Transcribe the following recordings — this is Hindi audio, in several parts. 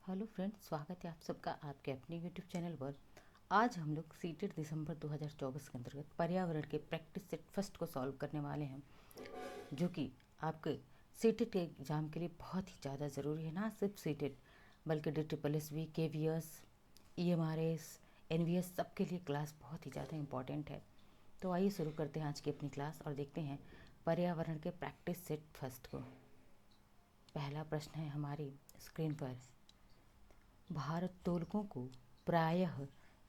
हेलो फ्रेंड्स, स्वागत है आप सबका आपके अपने यूट्यूब चैनल पर। आज हम लोग सीटेड दिसंबर 2024 के अंतर्गत पर्यावरण के प्रैक्टिस सेट फर्स्ट को सॉल्व करने वाले हैं, जो कि आपके सीटेड के एग्ज़ाम के लिए बहुत ही ज़्यादा ज़रूरी है। ना सिर्फ सीटेड बल्कि DSSB, KVS, EMRS, NVS सबके लिए क्लास बहुत ही ज़्यादा इम्पॉर्टेंट है। तो आइए शुरू करते हैं आज की अपनी क्लास और देखते हैं पर्यावरण के प्रैक्टिस सेट फर्स्ट को। पहला प्रश्न है हमारी स्क्रीन पर। भारोत्तोलकों को प्रायः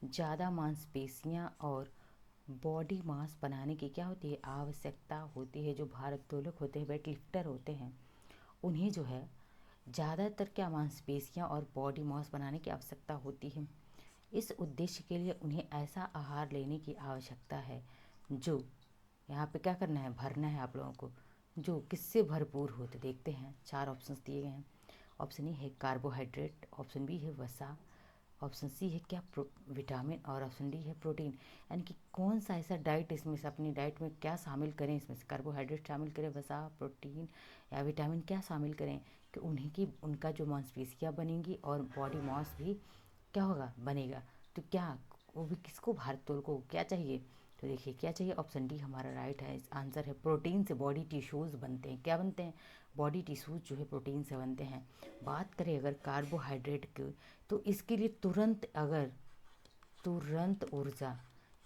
ज़्यादा मांसपेशियां और बॉडी मास बनाने की क्या होती है, आवश्यकता होती है। जो भारोत्तोलक होते हैं, वेट लिफ्टर होते हैं, उन्हें जो है ज़्यादातर क्या मांसपेशियां और बॉडी मास बनाने की आवश्यकता होती है। इस उद्देश्य के लिए उन्हें ऐसा आहार लेने की आवश्यकता है जो यहाँ पे क्या करना है, भरना है आप लोगों को, जो किससे भरपूर हो। तो देखते हैं, 4 ऑप्शंस दिए गए हैं। ऑप्शन ए है कार्बोहाइड्रेट, ऑप्शन बी है वसा, ऑप्शन सी है क्या विटामिन, और ऑप्शन डी है प्रोटीन। यानी कि कौन सा ऐसा डाइट इसमें से अपनी डाइट में क्या शामिल करें, इसमें से कार्बोहाइड्रेट शामिल करें, वसा, प्रोटीन या विटामिन क्या शामिल करें कि उन्हीं की उनका जो मांसपेशियाँ बनेंगी और बॉडी मास भी क्या होगा, बनेगा। तो क्या वो भी किसको, भारतोल को क्या चाहिए। तो देखिए क्या चाहिए, ऑप्शन डी हमारा राइट है आंसर है। प्रोटीन से बॉडी टिश्यूज़ बनते हैं। क्या बनते हैं, बॉडी टिश्यूज़ जो है प्रोटीन से बनते हैं। बात करें अगर कार्बोहाइड्रेट की, तो इसके लिए तुरंत ऊर्जा,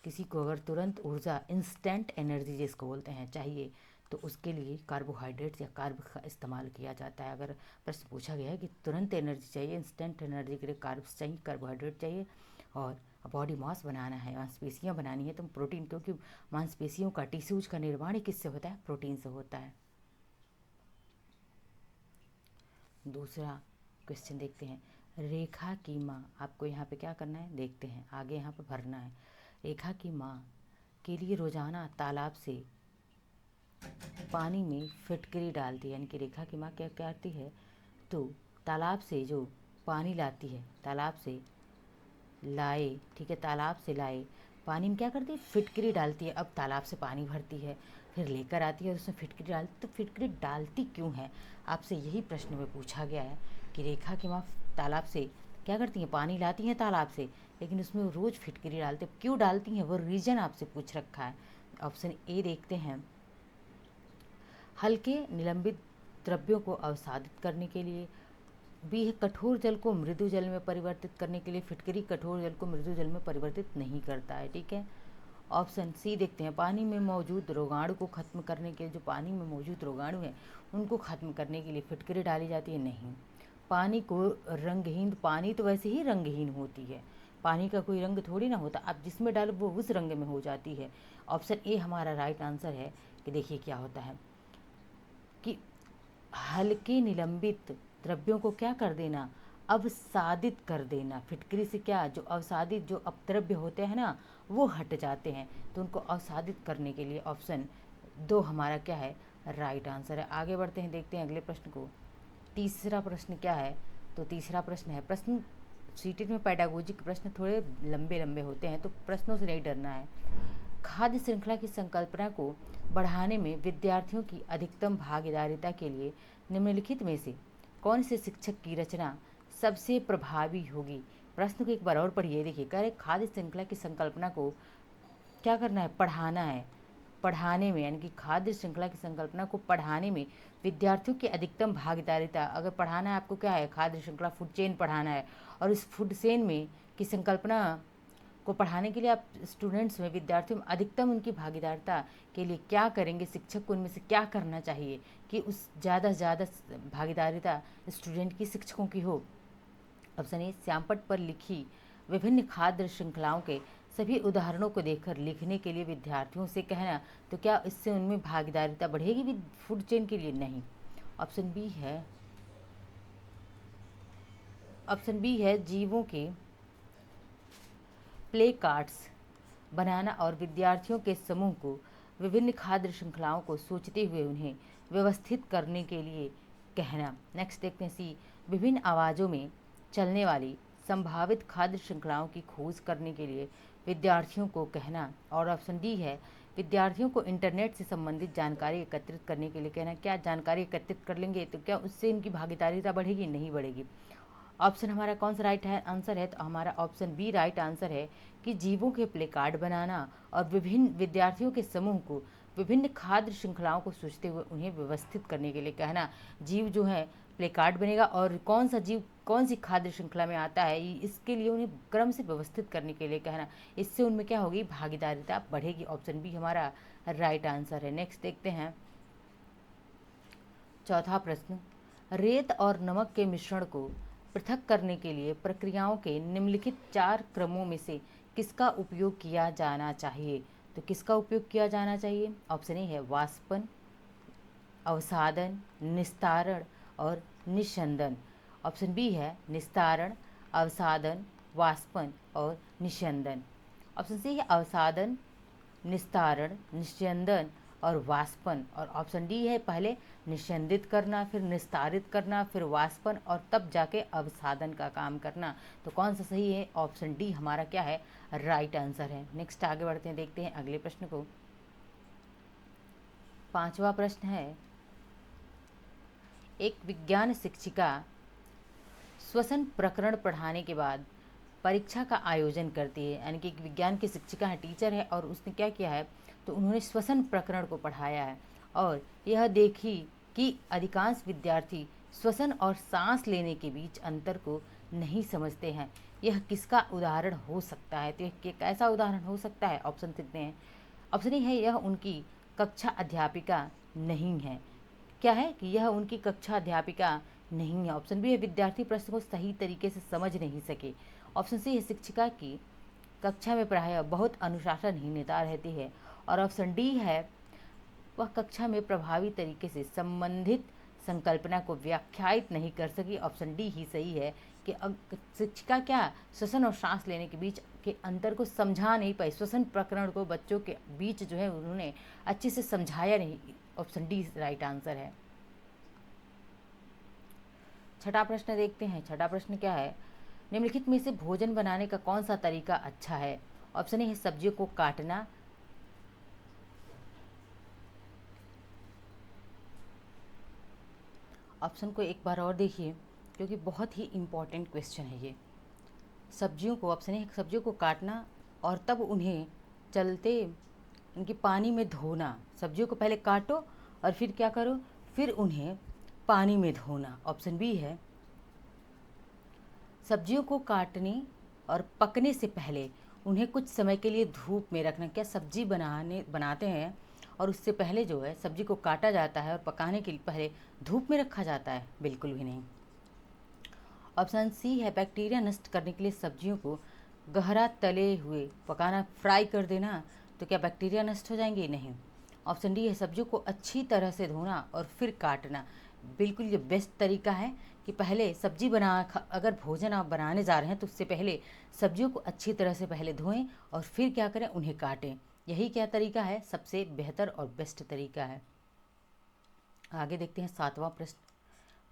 किसी को अगर तुरंत ऊर्जा, इंस्टेंट एनर्जी जिसको बोलते हैं, चाहिए, तो उसके लिए कार्बोहाइड्रेट या कार्ब का इस्तेमाल किया जाता है। अगर प्रश्न पूछा गया है कि तुरंत एनर्जी चाहिए, इंस्टेंट एनर्जी के लिए कार्ब्स चाहिए, कार्बोहाइड्रेट चाहिए, और बॉडी मास बनाना है, मांसपेशियाँ बनानी है, तो प्रोटीन, क्योंकि मांसपेशियों का, टिश्यूज का निर्माण ही किससे होता है, प्रोटीन से होता है। दूसरा क्वेश्चन देखते हैं। रेखा की माँ, आपको यहाँ पे क्या करना है, देखते हैं आगे यहाँ पे भरना है। रेखा की माँ के लिए रोजाना तालाब से पानी में फिटकरी डालती है। यानी कि रेखा की माँ क्या करती है, तो तालाब से जो पानी लाती है, तालाब से लाए, ठीक है, तालाब से लाए पानी में क्या करती है, फिटकरी डालती है। अब तालाब से पानी भरती है, फिर लेकर आती है और उसमें फिटकरी डालती, तो फिटकरी डालती क्यों है, आपसे यही प्रश्न में पूछा गया है कि रेखा की माँ तालाब से क्या करती हैं, पानी लाती हैं तालाब से, लेकिन उसमें वो रोज़ फिटकरी डालते, क्यों डालती हैं, वो रीज़न आपसे पूछ रखा है। ऑप्शन ए देखते हैं, हल्के निलंबित द्रव्यों को अवसादित करने के लिए। बी है कठोर जल को मृदु जल में परिवर्तित करने के लिए। फिटकरी कठोर जल को मृदु जल में परिवर्तित नहीं करता है, ठीक है। ऑप्शन सी देखते हैं, पानी में मौजूद रोगाणु को खत्म करने के लिए। जो पानी में मौजूद रोगाणु हैं उनको खत्म करने के लिए फिटकरी डाली जाती है, नहीं। पानी को रंगहीन, पानी तो वैसे ही रंगहीन होती है, पानी का कोई रंग थोड़ी ना होता, आप जिसमें डालो वो उस रंग में हो जाती है। ऑप्शन ए हमारा राइट आंसर है कि देखिए क्या होता है कि हल्के निलंबित द्रव्यों को क्या कर देना, अवसादित कर देना। फिटकरी से क्या, जो अवसादित जो अपद्रव्य होते हैं ना, वो हट जाते हैं, तो उनको अवसादित करने के लिए ऑप्शन दो हमारा क्या है, राइट आंसर है। आगे बढ़ते हैं, देखते हैं अगले प्रश्न को। तीसरा प्रश्न क्या है, तो तीसरा प्रश्न है, प्रश्न सीटेट में पैडागोजिक प्रश्न थोड़े लंबे लंबे होते हैं, तो प्रश्नों से नहीं डरना है। खाद्य श्रृंखला की संकल्पना को बढ़ाने में विद्यार्थियों की अधिकतम भागीदारिता के लिए निम्नलिखित में से कौन से शिक्षक की रचना सबसे प्रभावी होगी। प्रश्न को एक बार और पढ़िए, देखिए कह रहे खाद्य श्रृंखला की संकल्पना को क्या करना है, पढ़ाना है। पढ़ाने में, यानी कि खाद्य श्रृंखला की संकल्पना को पढ़ाने में विद्यार्थियों की अधिकतम भागीदारिता, अगर पढ़ाना है आपको क्या है, खाद्य श्रृंखला फूड चेन पढ़ाना है, और इस फूड चेन में की संकल्पना को पढ़ाने के लिए आप स्टूडेंट्स में, विद्यार्थियों में अधिकतम उनकी भागीदारिता के लिए क्या करेंगे, शिक्षक को उनमें से क्या करना चाहिए कि उस ज़्यादा से ज़्यादा भागीदारिता स्टूडेंट की, शिक्षकों की हो। ऑप्शन ए, श्यामपट्ट पर लिखी विभिन्न खाद्य श्रृंखलाओं के सभी उदाहरणों को देखकर लिखने के लिए विद्यार्थियों से कहना, तो क्या इससे उनमें भागीदारिता बढ़ेगी फूड चेन के लिए, नहीं। ऑप्शन बी है, ऑप्शन बी है जीवों के प्ले कार्ड्स बनाना और विद्यार्थियों के समूह को विभिन्न खाद्य श्रृंखलाओं को सोचते हुए उन्हें व्यवस्थित करने के लिए कहना। नेक्स्ट देखते हैं सी, विभिन्न आवाज़ों में चलने वाली संभावित खाद्य श्रृंखलाओं की खोज करने के लिए विद्यार्थियों को कहना। और ऑप्शन डी है, विद्यार्थियों को इंटरनेट से संबंधित जानकारी एकत्रित करने के लिए कहना। क्या जानकारी एकत्रित कर लेंगे तो क्या उससे इनकी भागीदारिता बढ़ेगी, नहीं बढ़ेगी। ऑप्शन हमारा कौन सा राइट है आंसर है, तो हमारा ऑप्शन बी राइट आंसर है कि जीवों के प्ले कार्ड बनाना और विभिन्न विद्यार्थियों के समूह को विभिन्न खाद्य श्रृंखलाओं को सोचते हुए उन्हें व्यवस्थित करने के लिए कहना। जीव जो है प्ले कार्ड बनेगा और कौन सा जीव कौन सी खाद्य श्रृंखला में आता है इसके लिए उन्हें क्रम से व्यवस्थित करने के लिए कहना। इससे उनमें क्या होगी, भागीदारिता बढ़ेगी। ऑप्शन बी हमारा राइट आंसर है। नेक्स्ट देखते हैं चौथा प्रश्न, रेत और नमक के मिश्रण को पृथक करने के लिए प्रक्रियाओं के निम्नलिखित 4 क्रमों में से किसका उपयोग किया जाना चाहिए। तो किसका उपयोग किया जाना चाहिए? ऑप्शन ए है वाष्पन, अवसादन, निस्तारण और निस्यंदन। ऑप्शन बी है निस्तारण, अवसादन, वाष्पन और निस्यंदन। ऑप्शन सी है अवसादन, निस्तारण, निस्यंदन और वाष्पन। और ऑप्शन डी है पहले निस्यंदित करना, फिर निस्तारित करना, फिर वाष्पन और तब जाके अवसादन का काम करना। तो कौन सा सही है? ऑप्शन डी हमारा क्या है, राइट आंसर है। नेक्स्ट आगे बढ़ते हैं, देखते हैं अगले प्रश्न को। पांचवा प्रश्न है, एक विज्ञान शिक्षिका श्वसन प्रकरण पढ़ाने के बाद परीक्षा का आयोजन करती है। यानी कि एक विज्ञान की शिक्षिका है, टीचर है, और उसने क्या किया है, तो उन्होंने श्वसन प्रकरण को पढ़ाया है और यह देखी कि अधिकांश विद्यार्थी श्वसन और सांस लेने के बीच अंतर को नहीं समझते हैं। यह किसका उदाहरण हो सकता है? तो यह कैसा उदाहरण हो सकता है? ऑप्शन देते हैं। ऑप्शन ए है यह उनकी कक्षा अध्यापिका नहीं है। क्या है कि यह उनकी कक्षा अध्यापिका नहीं है। ऑप्शन बी है विद्यार्थी प्रश्न को सही तरीके से समझ नहीं सके। ऑप्शन सी है शिक्षिका की कक्षा में पढ़ाया बहुत अनुशासनहीनता रहती है। और ऑप्शन डी है वह कक्षा में प्रभावी तरीके से संबंधित संकल्पना को व्याख्यायित नहीं कर सकी। ऑप्शन डी ही सही है कि शिक्षिका क्या श्वसन और सांस लेने के बीच के अंतर को समझा नहीं पाई। श्वसन प्रकरण को बच्चों के बीच जो है उन्होंने अच्छे से समझाया नहीं। ऑप्शन डी राइट आंसर है। छठा प्रश्न देखते हैं। छठा प्रश्न क्या है, निम्नलिखित में से भोजन बनाने का कौन सा तरीका अच्छा है? ऑप्शन ए है सब्जियों को काटना, ऑप्शन को एक बार और देखिए क्योंकि बहुत ही इम्पॉर्टेंट क्वेश्चन है ये। सब्जियों को, ऑप्शन ए सब्जियों को काटना और तब उन्हें चलते उनके पानी में धोना। सब्जियों को पहले काटो और फिर क्या करो, फिर उन्हें पानी में धोना। ऑप्शन बी है सब्जियों को काटने और पकने से पहले उन्हें कुछ समय के लिए धूप में रखना। क्या सब्जी बनाते हैं और उससे पहले जो है सब्जी को काटा जाता है और पकाने के लिए पहले धूप में रखा जाता है? बिल्कुल भी नहीं। ऑप्शन सी है बैक्टीरिया नष्ट करने के लिए सब्जियों को गहरा तले हुए पकाना, फ्राई कर देना। तो क्या बैक्टीरिया नष्ट हो जाएंगे? नहीं। ऑप्शन डी है सब्जियों को अच्छी तरह से धोना और फिर काटना। बिल्कुल ये बेस्ट तरीका है कि पहले सब्जी अगर भोजन आप बनाने जा रहे हैं तो उससे पहले सब्जियों को अच्छी तरह से पहले धोएं और फिर क्या करें, उन्हें काटें। यही क्या तरीका है, सबसे बेहतर और बेस्ट तरीका है। आगे देखते हैं सातवां प्रश्न,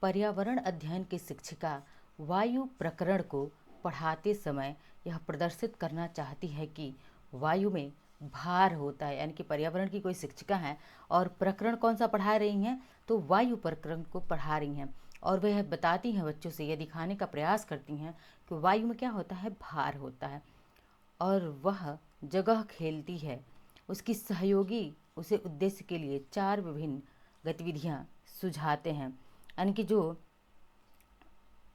पर्यावरण अध्ययन की शिक्षिका वायु प्रकरण को पढ़ाते समय यह प्रदर्शित करना चाहती है कि वायु में भार होता है। यानी कि पर्यावरण की कोई शिक्षिका है और प्रकरण कौन सा पढ़ा रही हैं, तो वायु प्रकरण को पढ़ा रही हैं और वह बताती हैं बच्चों से, यह दिखाने का प्रयास करती हैं कि वायु में क्या होता है, भार होता है और वह जगह खेलती है। उसकी सहयोगी उसे उद्देश्य के लिए 4 विभिन्न गतिविधियां सुझाते हैं। यानी कि जो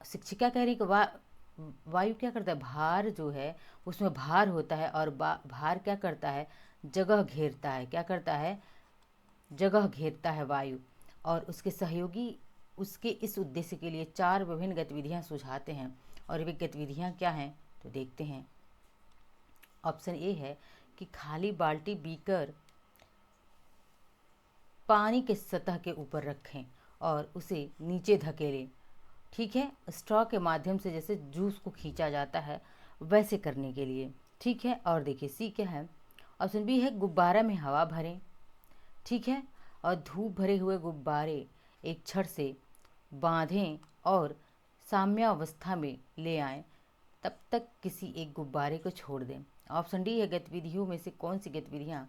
शिक्षिका कह रही कि वायु क्या करता है, भार जो है उसमें भार होता है और भार क्या करता है, जगह घेरता है। क्या करता है, जगह घेरता है वायु। और उसके सहयोगी उसके इस उद्देश्य के लिए 4 विभिन्न गतिविधियां सुझाते हैं और वे गतिविधियां क्या हैं, तो देखते हैं। ऑप्शन ए है कि खाली बाल्टी बीकर पानी के सतह के ऊपर रखें और उसे नीचे धकेलें। ठीक है, स्ट्रॉ के माध्यम से जैसे जूस को खींचा जाता है वैसे करने के लिए। ठीक है, और देखिए सी क्या है, ऑप्शन बी है गुब्बारा में हवा भरें। ठीक है, और धूप भरे हुए गुब्बारे एक छड़ से बांधें और साम्यावस्था में ले आएं, तब तक किसी एक गुब्बारे को छोड़ दें। ऑप्शन डी है गतिविधियों में से कौन सी गतिविधियां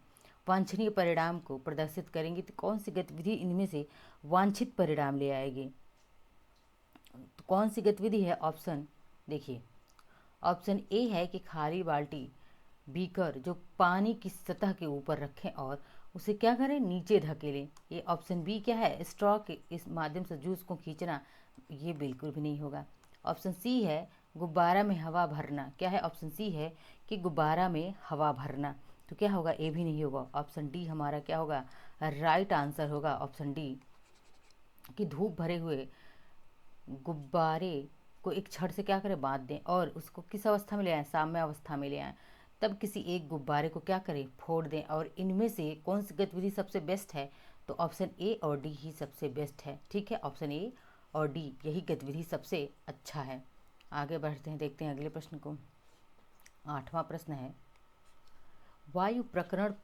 वांछनीय परिणाम को प्रदर्शित करेंगी। तो कौन सी गतिविधि इनमें से वांछित परिणाम ले आएगी? तो कौन सी गतिविधि है? ऑप्शन देखिए, ऑप्शन ए है कि खाली बाल्टी, बीकर जो पानी की सतह के ऊपर रखें और उसे क्या करें, नीचे धकेलें। ये ऑप्शन बी क्या है, स्ट्रॉ के इस माध्यम से जूस को खींचना, ये बिल्कुल भी नहीं होगा। ऑप्शन सी है गुब्बारा में हवा भरना, क्या है? ऑप्शन सी है कि गुब्बारा में हवा भरना, तो क्या होगा? ए भी नहीं होगा। ऑप्शन डी हमारा क्या होगा? राइट आंसर होगा ऑप्शन डी, कि धूप भरे हुए गुब्बारे को एक छड़ से क्या करें, बांध दें और उसको किस अवस्था में ले आएं, साम्य अवस्था में ले आएं। तब किसी एक गुब्बारे को क्या करें, फोड़ दें। और इनमें से कौन सी गतिविधि सबसे बेस्ट है? तो ऑप्शन ए और डी ही सबसे बेस्ट है। ठीक है, ऑप्शन ए और डी यही गतिविधि सबसे अच्छा है। आगे बढ़ते हैं, देखते हैं अगले प्रश्न को। 8वां प्रश्न है, वायु प्रकरण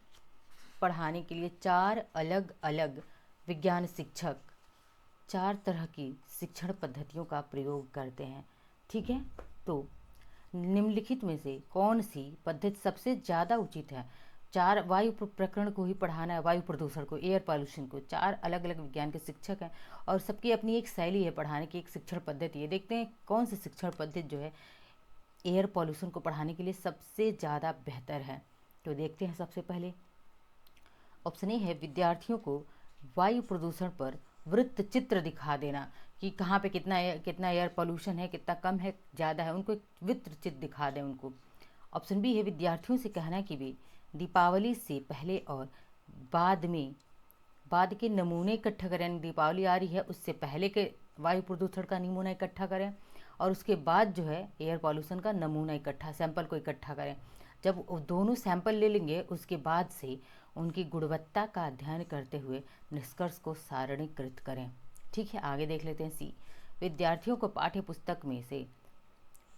पढ़ाने के लिए 4 अलग अलग विज्ञान शिक्षक 4 तरह की शिक्षण पद्धतियों का प्रयोग करते हैं। ठीक है, तो निम्नलिखित में से कौन सी पद्धति सबसे ज़्यादा उचित है? 4 वायु प्रकरण को ही पढ़ाना है, वायु प्रदूषण को, एयर पॉल्यूशन को। 4 अलग अलग विज्ञान के शिक्षक हैं और सबकी अपनी एक शैली है पढ़ाने की, एक शिक्षण पद्धति है। देखते हैं कौन सी शिक्षण पद्धति जो है एयर पॉल्यूशन को पढ़ाने के लिए सबसे ज़्यादा बेहतर है। तो देखते हैं, सबसे पहले ऑप्शन ए है विद्यार्थियों को वायु प्रदूषण पर वृत्त चित्र दिखा देना, कि कहाँ पे कितना एयर पोल्यूशन है, कितना कम है, ज़्यादा है, उनको एक वृत्त चित्र दिखा दें उनको। ऑप्शन बी है विद्यार्थियों से कहना है कि वे दीपावली से पहले और बाद के नमूने इकट्ठा करें। दीपावली आ रही है, उससे पहले के वायु प्रदूषण का नमूना इकट्ठा करें और उसके बाद जो है एयर पॉल्यूशन का नमूना इकट्ठा, सैंपल को इकट्ठा करें। जब दोनों सैंपल ले लेंगे उसके बाद से उनकी गुणवत्ता का अध्ययन करते हुए निष्कर्ष को सारणीकृत करें। ठीक है, आगे देख लेते हैं। सी, विद्यार्थियों को पाठ्य पुस्तक में से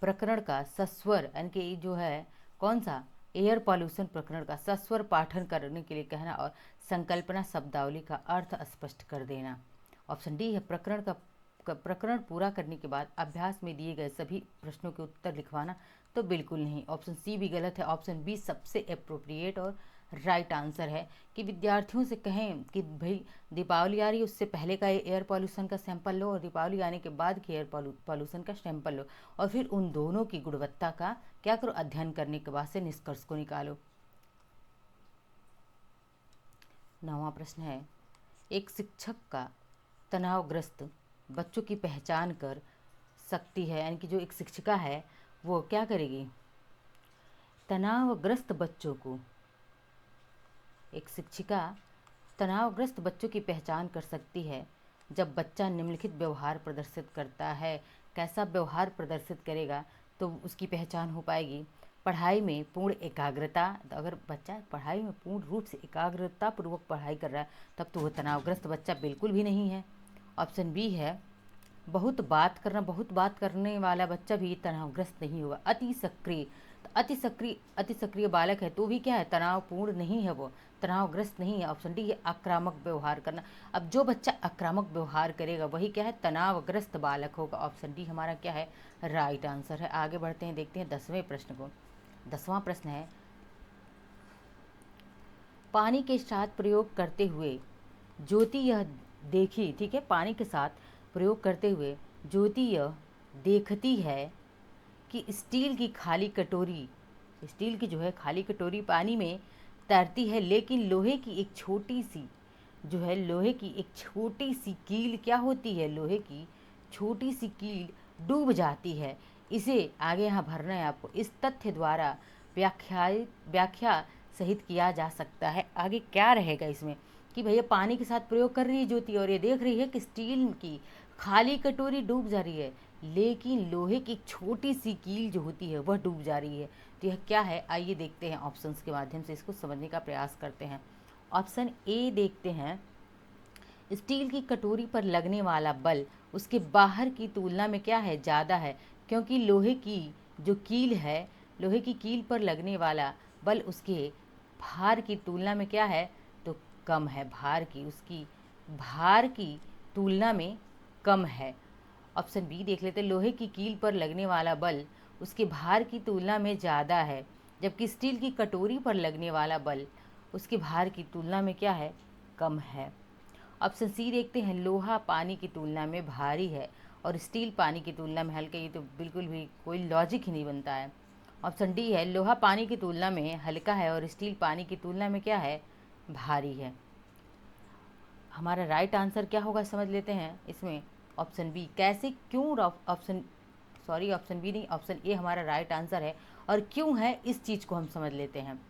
प्रकरण का सस्वर, यानी कि जो है कौन सा, एयर पॉल्यूशन प्रकरण का सस्वर पाठन करने के लिए कहना और संकल्पना शब्दावली का अर्थ स्पष्ट कर देना। ऑप्शन डी है प्रकरण पूरा करने के बाद अभ्यास में दिए गए सभी प्रश्नों के उत्तर लिखवाना, तो बिल्कुल नहीं। ऑप्शन सी भी गलत है। ऑप्शन बी सबसे अप्रोप्रिएट और राइट आंसर है, कि विद्यार्थियों से कहें कि भाई दीपावली आ रही है, उससे पहले का एयर पॉल्यूशन का सैंपल लो और दीपावली आने के बाद की एयर पॉल्यूशन का सैंपल लो और फिर उन दोनों की गुणवत्ता का क्या करो, अध्ययन करने के बाद से निष्कर्ष को निकालो। 9वां प्रश्न है, एक शिक्षक का तनावग्रस्त बच्चों की पहचान कर सकती है, यानी कि जो एक शिक्षिका है वो क्या करेगी, तनावग्रस्त बच्चों को, एक शिक्षिका तनावग्रस्त बच्चों की पहचान कर सकती है जब बच्चा निम्नलिखित व्यवहार प्रदर्शित करता है। कैसा व्यवहार प्रदर्शित करेगा तो उसकी पहचान हो पाएगी? पढ़ाई में पूर्ण एकाग्रता, अगर बच्चा पढ़ाई में पूर्ण रूप से एकाग्रता पूर्वक पढ़ाई कर रहा है तब तो वो तनावग्रस्त बच्चा बिल्कुल भी नहीं है। ऑप्शन बी है बहुत बात करने वाला बच्चा भी तनावग्रस्त नहीं होगा। अति सक्रिय बालक है तो भी क्या है, तनावपूर्ण नहीं है, वो तनावग्रस्त नहीं है। ऑप्शन डी है आक्रामक व्यवहार करना। अब जो बच्चा आक्रामक व्यवहार करेगा वही क्या है, तनावग्रस्त बालक होगा। ऑप्शन डी हमारा क्या है, राइट आंसर है। आगे बढ़ते हैं, देखते हैं 10वें प्रश्न को। 10वां प्रश्न है, पानी के साथ प्रयोग करते हुए ज्योति यह देखी, ठीक है, पानी के साथ प्रयोग करते हुए ज्योति यह देखती है कि स्टील की जो है खाली कटोरी पानी में तैरती है, लेकिन लोहे की एक छोटी सी कील क्या होती है, लोहे की छोटी सी कील डूब जाती है। इसे आगे यहाँ भरना है आपको। इस तथ्य द्वारा व्याख्या सहित किया जा सकता है। आगे क्या रहेगा इसमें, कि भैया पानी के साथ प्रयोग कर रही है ज्योति और ये देख रही है कि स्टील की खाली कटोरी डूब जा रही है, लेकिन लोहे की छोटी सी कील जो होती है वह डूब जा रही है। तो यह क्या है, आइए देखते हैं, ऑप्शंस के माध्यम से इसको समझने का प्रयास करते हैं। ऑप्शन ए देखते हैं, स्टील की कटोरी पर लगने वाला बल उसके बाहर की तुलना में क्या है, ज़्यादा है, क्योंकि लोहे की जो कील है, लोहे की कील पर लगने वाला बल उसके भार की तुलना में क्या है, तो कम है, उसकी भार की तुलना में कम है। ऑप्शन बी देख लेते हैं, लोहे की कील पर लगने वाला बल उसके भार की तुलना में ज़्यादा है, जबकि स्टील की कटोरी पर लगने वाला बल उसके भार की तुलना में क्या है, कम है। ऑप्शन सी देखते हैं, लोहा पानी की तुलना में भारी है और स्टील पानी की तुलना में हल्का, ये तो बिल्कुल भी कोई लॉजिक ही नहीं बनता है। ऑप्शन डी है, लोहा पानी की तुलना में हल्का है और स्टील पानी की तुलना में क्या है, भारी है। हमारा राइट आंसर क्या होगा समझ लेते हैं इसमें। ऑप्शन बी, कैसे क्यों, ऑप्शन बी नहीं, ऑप्शन ए हमारा राइट आंसर है। और क्यों है इस चीज़ को हम समझ लेते हैं।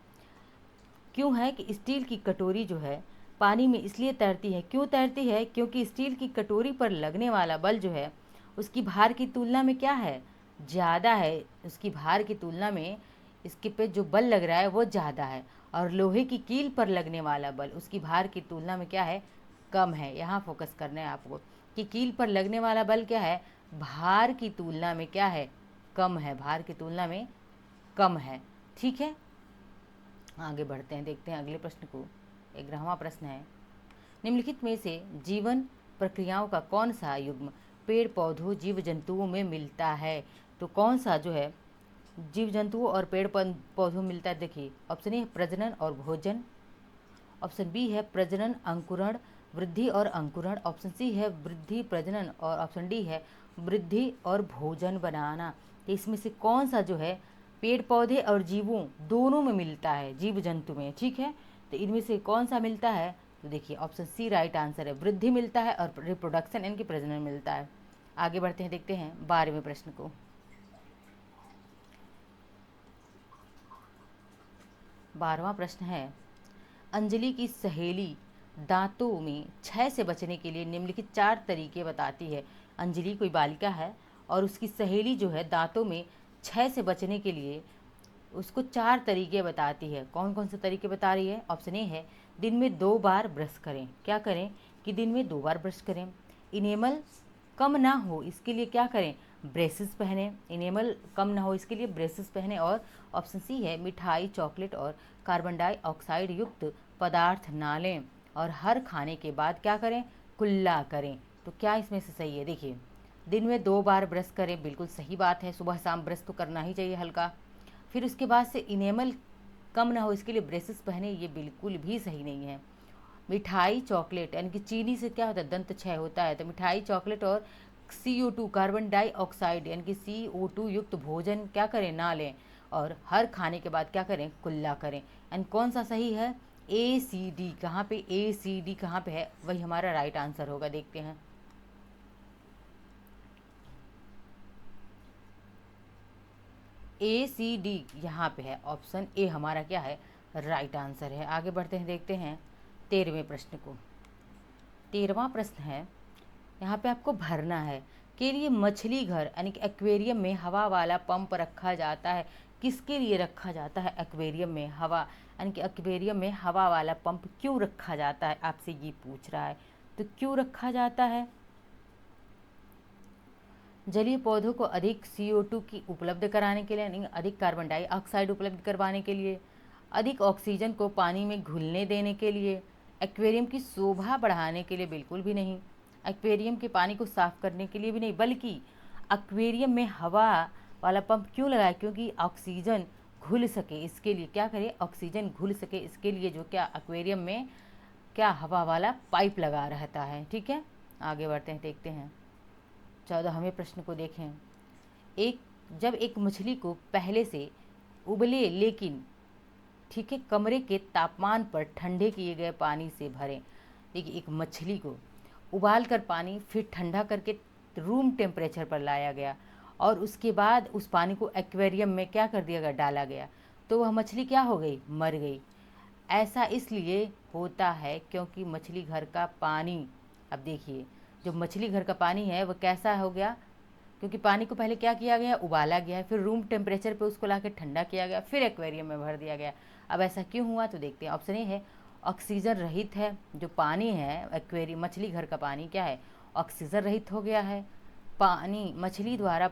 क्यों है कि स्टील की कटोरी जो है पानी में इसलिए तैरती है, क्यों तैरती है, क्योंकि स्टील की कटोरी पर लगने वाला बल जो है उसकी भार की तुलना में क्या है, ज़्यादा है। उसकी भार की तुलना में इसके पे जो बल लग रहा है वो ज़्यादा है। और लोहे की कील पर लगने वाला बल उसकी भार की तुलना में क्या है, कम है। यहाँ फोकस करना है आपको कि कील पर लगने वाला बल क्या है, भार की तुलना में क्या है, कम है, भार की तुलना में कम है। ठीक है, आगे बढ़ते हैं, देखते हैं अगले प्रश्न को। 11वां प्रश्न है, निम्नलिखित में से जीवन प्रक्रियाओं का कौन सा युग्म पेड़ पौधों जीव जंतुओं में मिलता है। तो कौन सा जो है जीव जंतुओं और पेड़ पौधों में मिलता है। देखिए, ऑप्शन ए प्रजनन और भोजन, ऑप्शन बी है प्रजनन अंकुरण वृद्धि और अंकुरण, ऑप्शन सी है वृद्धि प्रजनन, और ऑप्शन डी है वृद्धि और भोजन बनाना। तो इसमें से कौन सा जो है पेड़ पौधे और जीवों दोनों में मिलता है, जीव जंतु में। ठीक है, तो इनमें से कौन सा मिलता है, तो देखिए ऑप्शन सी राइट आंसर है, वृद्धि मिलता है और रिप्रोडक्शन यानी कि प्रजनन मिलता है। आगे बढ़ते हैं, देखते हैं 12वें प्रश्न को। 12वां प्रश्न है, अंजलि की सहेली दांतों में क्षय से बचने के लिए निम्नलिखित 4 तरीके बताती है। अंजलि कोई बालिका है और उसकी सहेली जो है दांतों में क्षय से बचने के लिए उसको 4 तरीके बताती है। कौन कौन से तरीके बता रही है। ऑप्शन ए है, दिन में 2 बार ब्रश करें। क्या करें कि दिन में 2 बार ब्रश करें। इनेमल कम ना हो इसके लिए क्या करें, ब्रेसेस पहने। इनेमल कम ना हो इसके लिए ब्रेसेस पहने। और ऑप्शन सी है, मिठाई चॉकलेट और कार्बन डाइऑक्साइड युक्त पदार्थ ना लें। और हर खाने के बाद क्या करें, कुल्ला करें। तो क्या इसमें से सही है। देखिए, दिन में 2 बार ब्रश करें, बिल्कुल सही बात है, सुबह शाम ब्रश तो करना ही चाहिए हल्का। फिर उसके बाद से इनेमल कम ना हो इसके लिए ब्रेसेस पहने, ये बिल्कुल भी सही नहीं है। मिठाई चॉकलेट यानी कि चीनी से क्या होता है, दंत क्षय होता है। तो मिठाई चॉकलेट और CO2 कार्बन डाइऑक्साइड यानी कि CO2 युक्त भोजन क्या करें, ना लें। और हर खाने के बाद क्या करें, कुल्ला करें। एंड कौन सा सही है, ACD। कहाँ पे ACD कहाँ पे है, वही हमारा राइट आंसर होगा। देखते हैं, ACD यहाँ पे है, ऑप्शन ए हमारा क्या है, राइट आंसर है। आगे बढ़ते हैं, देखते हैं 13वें प्रश्न को। 13वां प्रश्न है, यहाँ पे आपको भरना है के लिए मछली घर यानी कि एक्वेरियम में हवा वाला पंप रखा जाता है। किसके लिए रखा जाता है एक्वेरियम में हवा यानी कि एक्वेरियम में हवा वाला पंप क्यों रखा जाता है, आपसे ये पूछ रहा है। तो क्यों रखा जाता है, जलीय पौधों को अधिक CO2 की उपलब्ध कराने के लिए यानी अधिक कार्बन डाइऑक्साइड उपलब्ध करवाने के लिए, अधिक ऑक्सीजन को पानी में घुलने देने के लिए, एक्वेरियम की शोभा बढ़ाने के लिए बिल्कुल भी नहीं, एक्वेरियम के पानी को साफ करने के लिए भी नहीं, बल्कि एक्वेरियम में हवा वाला पंप क्यों लगाए, क्योंकि ऑक्सीजन घुल सके इसके लिए। क्या करे, ऑक्सीजन घुल सके इसके लिए जो क्या एक्वेरियम में क्या हवा वाला पाइप लगा रहता है। ठीक है, आगे बढ़ते हैं, देखते हैं 14वें प्रश्न को देखें। जब एक मछली को पहले से उबले लेकिन ठीक है कमरे के तापमान पर ठंडे किए गए पानी से भरें। देखिए, एक मछली को उबाल कर पानी फिर ठंडा करके रूम टेम्परेचर पर लाया गया और उसके बाद उस पानी को एक्वेरियम में क्या कर दिया गया, डाला गया, तो वह मछली क्या हो गई, मर गई। ऐसा इसलिए होता है क्योंकि मछली घर का पानी, अब देखिए जो मछली घर का पानी है वो कैसा हो गया, क्योंकि पानी को पहले क्या किया गया, उबाला गया, फिर रूम टेम्परेचर पे उसको लाके ठंडा किया गया, फिर एक्वेरियम में भर दिया गया। अब ऐसा क्यों हुआ, तो देखते हैं। ऑप्शन ए है, ऑक्सीजन रहित है। जो पानी है एक्वेरियम मछली घर का पानी क्या है, ऑक्सीजन रहित हो गया है। पानी मछली द्वारा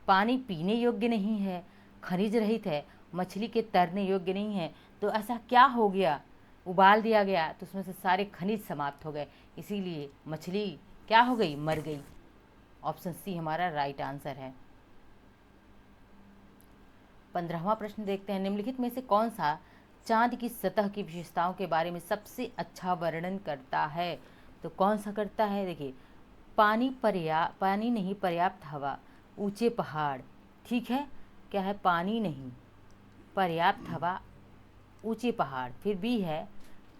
पानी पीने योग्य नहीं है, खनिज रहित है, मछली के तैरने योग्य नहीं है। तो ऐसा क्या हो गया, उबाल दिया गया तो उसमें से सारे खनिज समाप्त हो गए, इसीलिए मछली क्या हो गई, मर गई। ऑप्शन सी हमारा राइट आंसर है। 15वां प्रश्न देखते हैं, निम्नलिखित में से कौन सा चांद की सतह की विशेषताओं के बारे में सबसे अच्छा वर्णन करता है। तो कौन सा करता है, देखिए पानी नहीं पर्याप्त हवा, ऊंचे पहाड़। ठीक है, क्या है? पानी नहीं पर्याप्त हवा, ऊंचे पहाड़। फिर भी है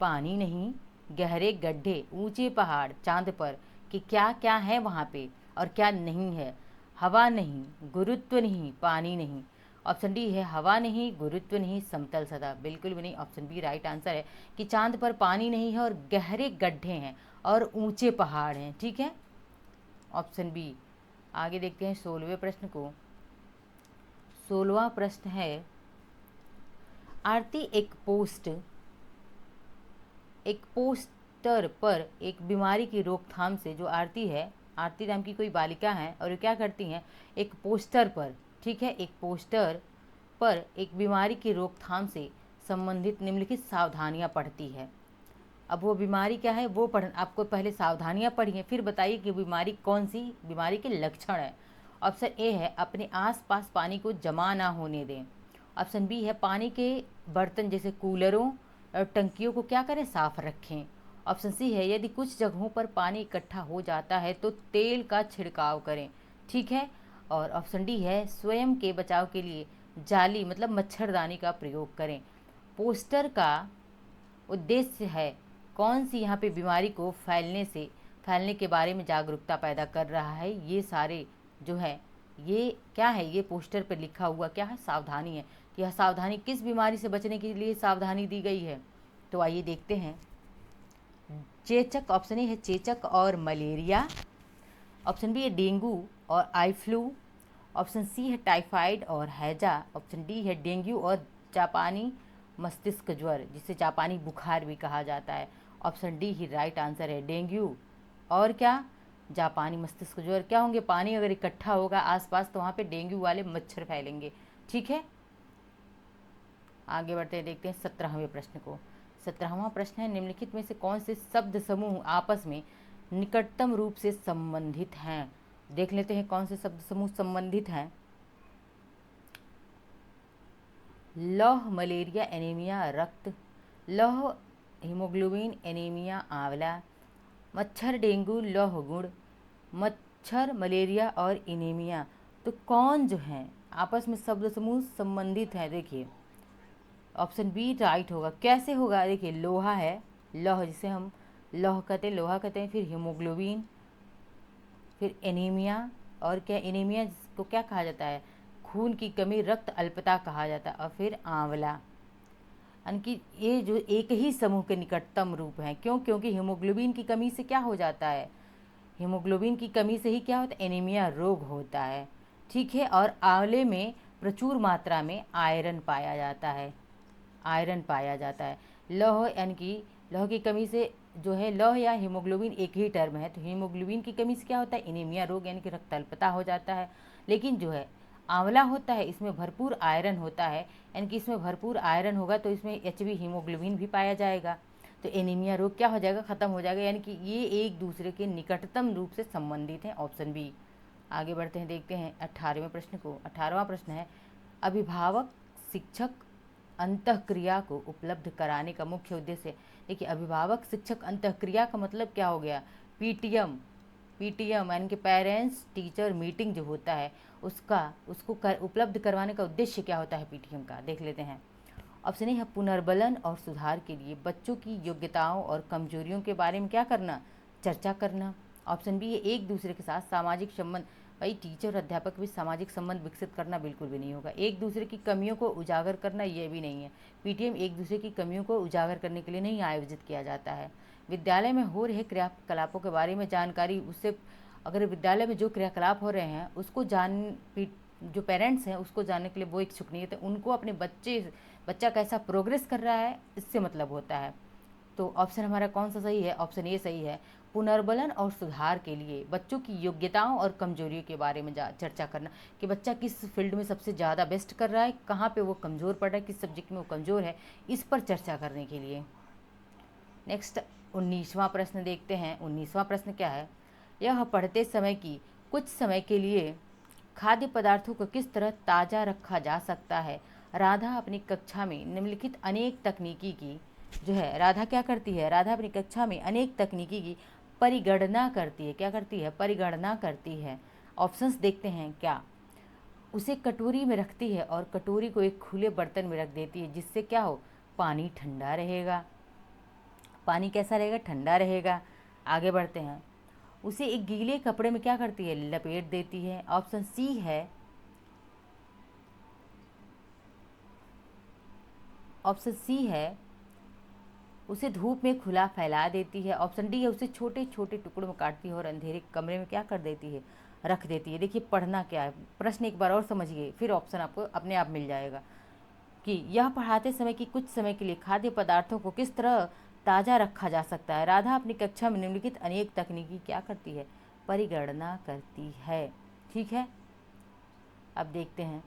पानी नहीं, गहरे गड्ढे, ऊंचे पहाड़ चांद पर, कि क्या क्या है वहाँ पे और क्या नहीं है। हवा नहीं, गुरुत्व नहीं, पानी नहीं। ऑप्शन डी है हवा नहीं, गुरुत्व नहीं, समतल सतह। बिल्कुल भी नहीं, ऑप्शन बी राइट आंसर है कि चांद पर पानी नहीं है और गहरे गड्ढे हैं और ऊंचे पहाड़ हैं। ठीक है, ऑप्शन बी। आगे देखते हैं 16वें प्रश्न को। 16वां प्रश्न है, आरती एक पोस्टर पर एक बीमारी की रोकथाम से, जो आरती है, आरती नाम की कोई बालिका है और वो क्या करती हैं, एक पोस्टर पर, ठीक है, एक पोस्टर पर एक बीमारी की रोकथाम से संबंधित निम्नलिखित सावधानियां पढ़ती है। अब वो बीमारी क्या है वो आपको पहले सावधानियां पढ़िए, फिर बताइए कि बीमारी कौन सी बीमारी के लक्षण है। ऑप्शन ए है अपने आसपास पानी को जमा ना होने दें। ऑप्शन बी है पानी के बर्तन जैसे कूलरों और टंकियों को क्या करें, साफ रखें। ऑप्शन सी है यदि कुछ जगहों पर पानी इकट्ठा हो जाता है तो तेल का छिड़काव करें। ठीक है, और ऑप्शन डी है स्वयं के बचाव के लिए जाली मतलब मच्छरदानी का प्रयोग करें। पोस्टर का उद्देश्य है कौन सी यहाँ पे बीमारी को फैलने के बारे में जागरूकता पैदा कर रहा है। ये सारे जो है ये क्या है, ये पोस्टर पर लिखा हुआ क्या है, सावधानी है। तो यह सावधानी किस बीमारी से बचने के लिए सावधानी दी गई है, तो आइए देखते हैं। चेचक, ऑप्शन ए है चेचक और मलेरिया। ऑप्शन बी है डेंगू और आई फ्लू। ऑप्शन सी है टाइफाइड और हैजा। ऑप्शन डी है डेंगू और जापानी मस्तिष्क ज्वर, जिसे जापानी बुखार भी कहा जाता है। ऑप्शन डी ही राइट आंसर है, डेंगू और क्या, जापानी मस्तिष्क ज्वर। क्या होंगे, पानी अगर इकट्ठा होगा आसपास तो वहाँ पे डेंगू वाले मच्छर फैलेंगे। ठीक है, आगे बढ़ते हैं, देखते हैं 17वें प्रश्न को। 17वां प्रश्न है, निम्नलिखित में से कौन से शब्द समूह आपस में निकटतम रूप से संबंधित हैं। देख लेते हैं कौन से शब्द समूह संबंधित हैं। लौह मलेरिया एनीमिया रक्त, लौह हीमोग्लोबिन एनीमिया आंवला, मच्छर डेंगू लौह गुण, मच्छर मलेरिया और एनीमिया। तो कौन जो है आपस में शब्द समूह संबंधित है, देखिए ऑप्शन बी राइट होगा। कैसे होगा, देखिए लोहा है, लौह जिसे हम लौह कहते हैं, लोहा कहते हैं, फिर हीमोग्लोबिन, फिर एनीमिया, और क्या एनीमिया जिसको क्या कहा जाता है, खून की कमी, रक्त अल्पता कहा जाता है, और फिर आंवला। यानी कि ये जो एक ही समूह के निकटतम रूप हैं। क्यों? क्योंकि हीमोग्लोबिन की कमी से क्या हो जाता है, हीमोग्लोबिन की कमी से ही क्या होता है, एनीमिया रोग होता है। ठीक है, और आंवले में प्रचुर मात्रा में आयरन पाया जाता है, आयरन पाया जाता है। लौह यानी कि लौह की कमी से जो है, लौह या हीमोग्लोबिन एक ही टर्म है, तो हीमोग्लोबिन की कमी से क्या होता है, एनीमिया रोग यानी कि रक्त अल्पता हो जाता है। लेकिन जो है आंवला होता है, इसमें भरपूर आयरन होता है, यानी कि इसमें भरपूर आयरन होगा तो इसमें HB हीमोग्लोबिन भी पाया जाएगा, तो एनीमिया रोग क्या हो जाएगा, ख़त्म हो जाएगा। यानी कि ये एक दूसरे के निकटतम रूप से संबंधित हैं, ऑप्शन बी। आगे बढ़ते हैं, देखते हैं 18वें प्रश्न को। 18वां प्रश्न है, अभिभावक शिक्षक अंतःक्रिया को उपलब्ध कराने का मुख्य उद्देश्य। देखिए अभिभावक शिक्षक अंतःक्रिया का मतलब क्या हो गया, पीटीएम यानी कि पेरेंट्स टीचर मीटिंग जो होता है उसको उपलब्ध करवाने का उद्देश्य क्या होता है पीटीएम का, देख लेते हैं। ऑप्शन ए है पुनर्बलन और सुधार के लिए बच्चों की योग्यताओं और कमजोरियों के बारे में क्या करना, चर्चा करना। ऑप्शन बी है एक दूसरे के साथ सामाजिक संबंध, भाई टीचर और अध्यापक भी सामाजिक संबंध विकसित करना बिल्कुल भी नहीं होगा। एक दूसरे की कमियों को उजागर करना ये भी नहीं है, पीटीएम एक दूसरे की कमियों को उजागर करने के लिए नहीं आयोजित किया जाता है। विद्यालय में हो रहे क्रियाकलापों के बारे में जानकारी, उससे अगर विद्यालय में जो क्रियाकलाप हो रहे हैं उसको जो पेरेंट्स हैं उसको जानने के लिए वो इच्छुक नहीं है, तो उनको अपने बच्चा कैसा प्रोग्रेस कर रहा है इससे मतलब होता है। तो ऑप्शन हमारा कौन सा सही है, ऑप्शन ए सही है, पुनर्बलन और सुधार के लिए बच्चों की योग्यताओं और कमजोरियों के बारे में चर्चा करना, कि बच्चा किस फील्ड में सबसे ज़्यादा बेस्ट कर रहा है, कहाँ पे वो कमज़ोर पड़ रहा है, किस सब्जेक्ट में वो कमज़ोर है, इस पर चर्चा करने के लिए। नेक्स्ट 19वां प्रश्न देखते हैं। 19वां प्रश्न क्या है, यह पढ़ते समय कि कुछ समय के लिए खाद्य पदार्थों को किस तरह ताज़ा रखा जा सकता है। राधा अपनी कक्षा में निम्नलिखित अनेक तकनीकी की जो है, राधा क्या करती है, राधा अपनी कक्षा में अनेक तकनीकी की परिगणना करती है। क्या करती है? परिगणना करती है। ऑप्शंस देखते हैं क्या। उसे कटोरी में रखती है और कटोरी को एक खुले बर्तन में रख देती है, जिससे क्या हो, पानी ठंडा रहेगा। पानी कैसा रहेगा? ठंडा रहेगा। आगे बढ़ते हैं। उसे एक गीले कपड़े में क्या करती है? लपेट देती है। ऑप्शन सी है, ऑप्शन सी है उसे धूप में खुला फैला देती है। ऑप्शन डी है उसे छोटे छोटे टुकड़ों में काटती है और अंधेरे कमरे में क्या कर देती है? रख देती है। देखिए पढ़ना क्या है, प्रश्न एक बार और समझिए, फिर ऑप्शन आपको अपने आप मिल जाएगा। कि यह पढ़ाते समय कि कुछ समय के लिए खाद्य पदार्थों को किस तरह ताज़ा रखा जा सकता है। राधा अपनी कक्षा में निम्नलिखित अनेक तकनीकी क्या करती है? परिगणना करती है। ठीक है, अब देखते हैं।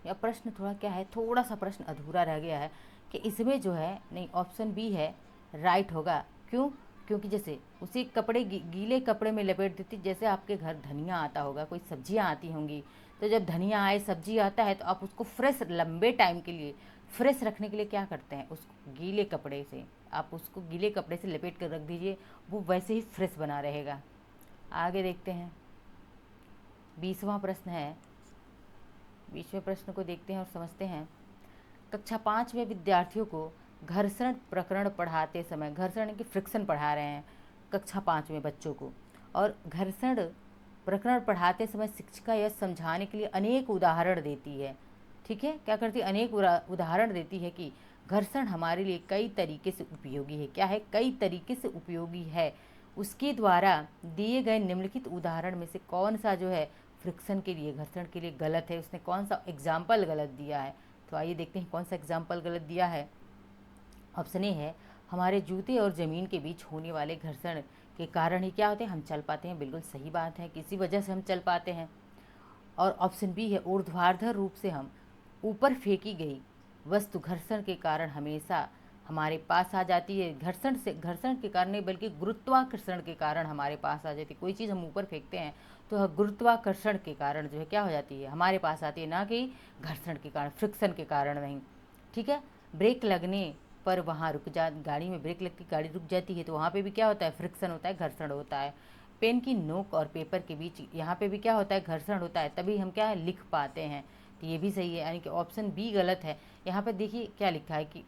यह प्रश्न थोड़ा क्या है, थोड़ा सा प्रश्न अधूरा रह गया है कि इसमें जो है, नहीं ऑप्शन बी है राइट होगा। क्यों? क्योंकि जैसे उसी कपड़े गीले कपड़े में लपेट देती, जैसे आपके घर धनिया आता होगा, कोई सब्जियां आती होंगी, तो जब धनिया आए, सब्जी आता है, तो आप उसको फ्रेश, लंबे टाइम के लिए फ्रेश रखने के लिए क्या करते हैं? उस गीले कपड़े से, आप उसको गीले कपड़े से लपेट कर रख दीजिए, वो वैसे ही फ्रेश बना रहेगा। आगे देखते हैं। 20वां प्रश्न है। 20वें प्रश्न को देखते हैं और समझते हैं। कक्षा 5 में विद्यार्थियों को घर्षण प्रकरण पढ़ाते समय, घर्षण की फ्रिक्शन पढ़ा रहे हैं कक्षा 5 में बच्चों को, और घर्षण प्रकरण पढ़ाते समय शिक्षिका यह समझाने के लिए अनेक उदाहरण देती है। ठीक है, क्या करती है? अनेक उदाहरण देती है कि घर्षण हमारे लिए कई तरीके से उपयोगी है। क्या है? कई तरीके से उपयोगी है। उसके द्वारा दिए गए निम्नलिखित उदाहरण में से कौन सा जो है फ्रिक्शन के लिए, घर्षण के लिए गलत है? उसने कौन सा एग्जाम्पल गलत दिया है? तो आइए देखते हैं कौन सा एग्जाम्पल गलत दिया है। ऑप्शन ए है, हमारे जूते और ज़मीन के बीच होने वाले घर्षण के कारण ही क्या होते हैं? हम चल पाते हैं। बिल्कुल सही बात है, किसी वजह से हम चल पाते हैं। और ऑप्शन बी है, ऊर्ध्वाधर रूप से हम ऊपर फेंकी गई वस्तु घर्षण के कारण हमेशा हमारे पास आ जाती है। घर्षण के कारण नहीं, बल्कि गुरुत्वाकर्षण के कारण हमारे पास आ जाती है। कोई चीज़ हम ऊपर फेंकते हैं तो गुरुत्वाकर्षण के कारण जो है क्या हो जाती है? हमारे पास आती है, ना कि घर्षण के कारण, फ्रिक्शन के कारण नहीं। ठीक है, ब्रेक लगने पर वहाँ रुक जा, गाड़ी में ब्रेक लगती, गाड़ी रुक जाती है, तो वहाँ पे भी क्या होता है? फ्रिक्शन होता है, घर्षण होता है। पेन की नोक और पेपर के बीच यहाँ पे भी क्या होता है? घर्षण होता है, तभी हम क्या है? लिख पाते हैं। तो ये भी सही है, यानी कि ऑप्शन बी गलत है। यहाँ पे देखिए क्या लिखा है कि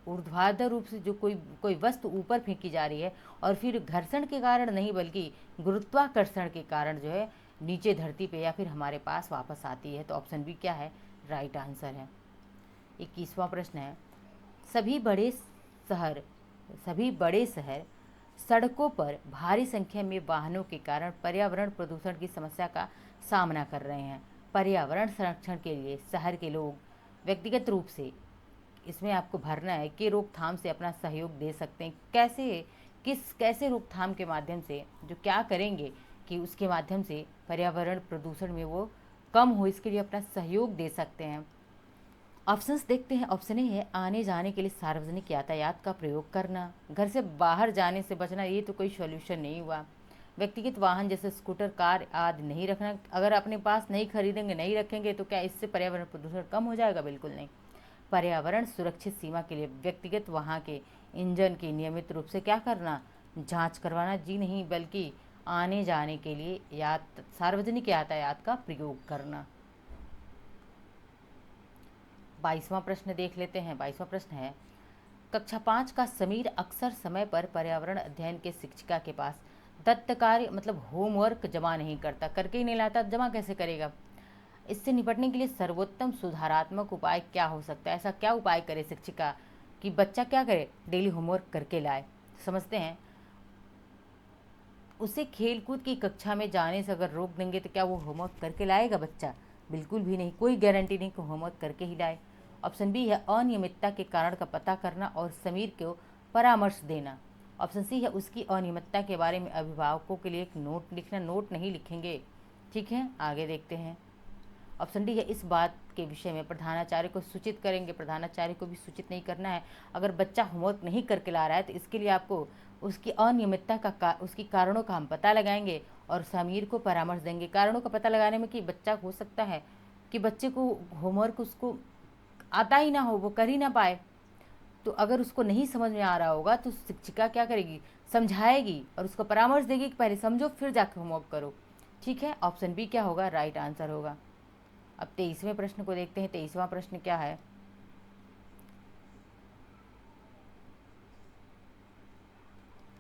ऊर्ध्वाधर रूप से जो कोई वस्तु ऊपर फेंकी जा रही है और फिर घर्षण के कारण नहीं, बल्कि गुरुत्वाकर्षण के कारण जो है नीचे धरती पे या फिर हमारे पास वापस आती है। तो ऑप्शन बी क्या है? राइट आंसर है। 21वां प्रश्न है। सभी सभी बड़े शहर सड़कों पर भारी संख्या में वाहनों के कारण पर्यावरण प्रदूषण की समस्या का सामना कर रहे हैं। पर्यावरण संरक्षण के लिए शहर के लोग व्यक्तिगत रूप से, इसमें आपको भरना है कि रोकथाम से अपना सहयोग दे सकते हैं। कैसे रोकथाम के माध्यम से, जो क्या करेंगे कि उसके माध्यम से पर्यावरण प्रदूषण में वो कम हो, इसके लिए अपना सहयोग दे सकते हैं। ऑप्शंस देखते हैं। ऑप्शन ए है, आने जाने के लिए सार्वजनिक यातायात का प्रयोग करना। घर से बाहर जाने से बचना, ये तो कोई सॉल्यूशन नहीं हुआ। व्यक्तिगत वाहन जैसे स्कूटर, कार आदि नहीं रखना। अगर अपने पास नहीं खरीदेंगे, नहीं रखेंगे, तो क्या इससे पर्यावरण प्रदूषण कम हो जाएगा? बिल्कुल नहीं। पर्यावरण सुरक्षित सीमा के लिए व्यक्तिगत वाहन के इंजन की नियमित रूप से क्या करना? जांच करवाना। जी नहीं, बल्कि आने जाने के लिए सार्वजनिक यातायात का प्रयोग करना। 22वां प्रश्न देख लेते हैं। 22वां प्रश्न है, कक्षा 5 का समीर अक्सर समय पर पर्यावरण अध्ययन के शिक्षिका के पास दत्त कार्य मतलब होमवर्क जमा नहीं करता। करके ही नहीं लाता, जमा कैसे करेगा? इससे निपटने के लिए सर्वोत्तम सुधारात्मक उपाय क्या हो सकता है? ऐसा क्या उपाय करे शिक्षिका कि बच्चा क्या करे? डेली होमवर्क करके लाए। समझते हैं। उसे खेलकूद की कक्षा में जाने से अगर रोक देंगे तो क्या वो होमवर्क करके लाएगा बच्चा? बिल्कुल भी नहीं, कोई गारंटी नहीं कि होमवर्क करके ही लाए। ऑप्शन बी है, अनियमितता के कारण का पता करना और समीर को परामर्श देना। ऑप्शन सी है, उसकी अनियमितता के बारे में अभिभावकों के लिए एक नोट लिखना। नोट नहीं लिखेंगे। ठीक है, आगे देखते हैं। ऑप्शन डी है, इस बात के विषय में प्रधानाचार्य को सूचित करेंगे। प्रधानाचार्य को भी सूचित नहीं करना है। अगर बच्चा होमवर्क नहीं करके ला रहा है तो इसके लिए आपको उसकी अनियमितता उसकी कारणों का हम पता लगाएंगे और समीर को परामर्श देंगे। कारणों का पता लगाने में कि बच्चा हो सकता है कि कि बच्चे को होमवर्क उसको आता ही ना हो, वो कर ही ना पाए, तो अगर उसको नहीं समझ में आ रहा होगा तो शिक्षिका क्या करेगी, समझाएगी और उसको परामर्श देगी कि पहले समझो फिर जाकर होमवर्क करो। ठीक है, ऑप्शन बी क्या होगा, राइट आंसर होगा। अब 23वें प्रश्न को देखते हैं। 23वां प्रश्न क्या है।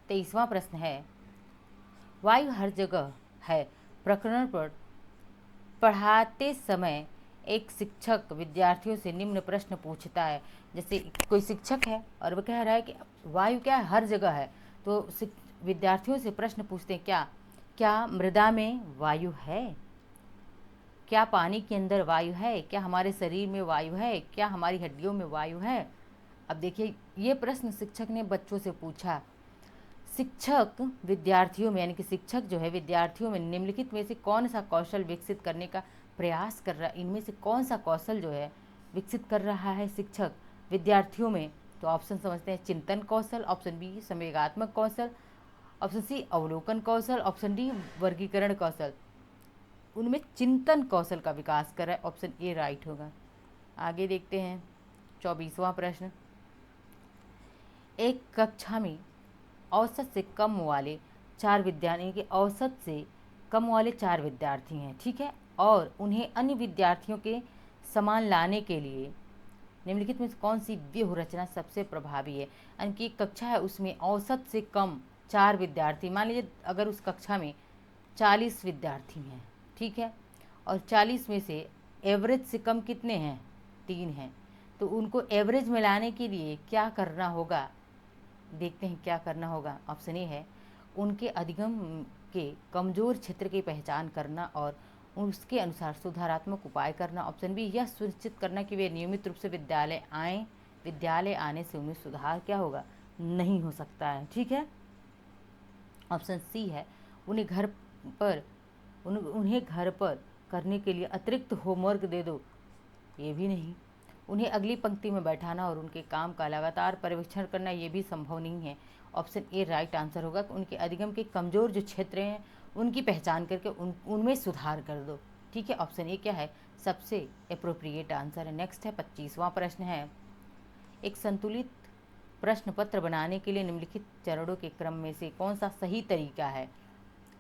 23वां प्रश्न है, वायु हर जगह है प्रकरण पर पढ़ाते समय एक शिक्षक विद्यार्थियों से निम्न प्रश्न पूछता है। जैसे कोई शिक्षक है और वो कह रहा है कि वायु क्या है, हर जगह है, तो विद्यार्थियों से प्रश्न पूछते हैं, क्या क्या मृदा में वायु है, क्या पानी के अंदर वायु है, क्या हमारे शरीर में वायु है, क्या हमारी हड्डियों में वायु है। अब देखिए, ये प्रश्न शिक्षक ने बच्चों से पूछा। शिक्षक विद्यार्थियों में, यानी कि शिक्षक जो है विद्यार्थियों में निम्नलिखित में से कौन सा कौशल विकसित करने का प्रयास कर रहा है, इनमें से कौन सा कौशल जो है विकसित कर रहा है शिक्षक विद्यार्थियों में। तो ऑप्शन समझते हैं, चिंतन कौशल, ऑप्शन बी संवेगात्मक कौशल, ऑप्शन सी अवलोकन कौशल, ऑप्शन डी वर्गीकरण कौशल। उनमें चिंतन कौशल का विकास कर रहा है, ऑप्शन ए राइट होगा। आगे देखते हैं 24वां प्रश्न। एक कक्षा में औसत से कम वाले 4 विद्यार्थी के औसत से कम वाले 4 विद्यार्थी हैं, ठीक है, और उन्हें अन्य विद्यार्थियों के समान लाने के लिए निम्नलिखित में कौन सी व्यूह रचना सबसे प्रभावी है। यानी कि कक्षा है, उसमें औसत से कम 4 विद्यार्थी, मान लीजिए अगर उस कक्षा में 40 विद्यार्थी हैं, ठीक है, और 40 में से एवरेज से कम कितने हैं, 3 हैं, तो उनको एवरेज में लाने के लिए क्या करना होगा, देखते हैं क्या करना होगा। ऑप्शन ए है, उनके अधिगम के कमज़ोर क्षेत्र की पहचान करना और उसके अनुसार सुधारात्मक उपाय करना। ऑप्शन बी, यह सुनिश्चित करना कि वे नियमित रूप से विद्यालय आने से उनमें सुधार क्या होगा, नहीं हो सकता है। ठीक है, ऑप्शन सी है, उन्हें घर पर करने के लिए अतिरिक्त होमवर्क दे दो, ये भी नहीं। उन्हें अगली पंक्ति में बैठाना और उनके काम का लगातार पर्यवेक्षण करना, ये भी संभव नहीं है। ऑप्शन ए राइट आंसर होगा कि उनके अधिगम के कमज़ोर जो क्षेत्र हैं उनकी पहचान करके उनमें सुधार कर दो। ठीक है, ऑप्शन ए क्या है, सबसे अप्रोप्रिएट आंसर है। नेक्स्ट है 25वां प्रश्न है, एक संतुलित प्रश्न पत्र बनाने के लिए निम्नलिखित चरणों के क्रम में से कौन सा सही तरीका है।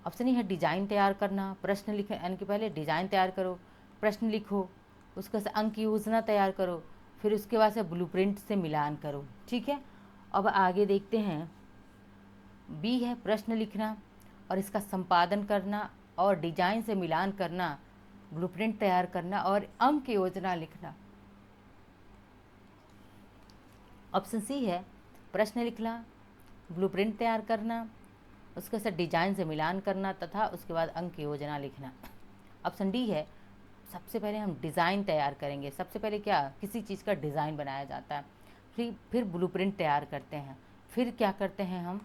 ऑप्शन ए है डिजाइन तैयार करना, प्रश्न लिखने, यानी कि पहले डिजाइन तैयार करो, प्रश्न लिखो, उसके से अंक योजना तैयार करो, फिर उसके बाद से ब्लूप्रिंट से मिलान करो। ठीक है, अब आगे देखते हैं, बी है प्रश्न लिखना और इसका संपादन करना और डिजाइन से मिलान करना, ब्लूप्रिंट तैयार करना और अंक योजना लिखना। ऑप्शन सी है प्रश्न लिखना, ब्लूप्रिंट तैयार करना, उसके साथ डिजाइन से मिलान करना तथा उसके बाद अंक योजना लिखना। ऑप्शन डी है, सबसे पहले हम डिज़ाइन तैयार करेंगे। सबसे पहले क्या, किसी चीज़ का डिज़ाइन बनाया जाता है, फिर ब्लूप्रिंट तैयार करते हैं, फिर क्या करते हैं हम,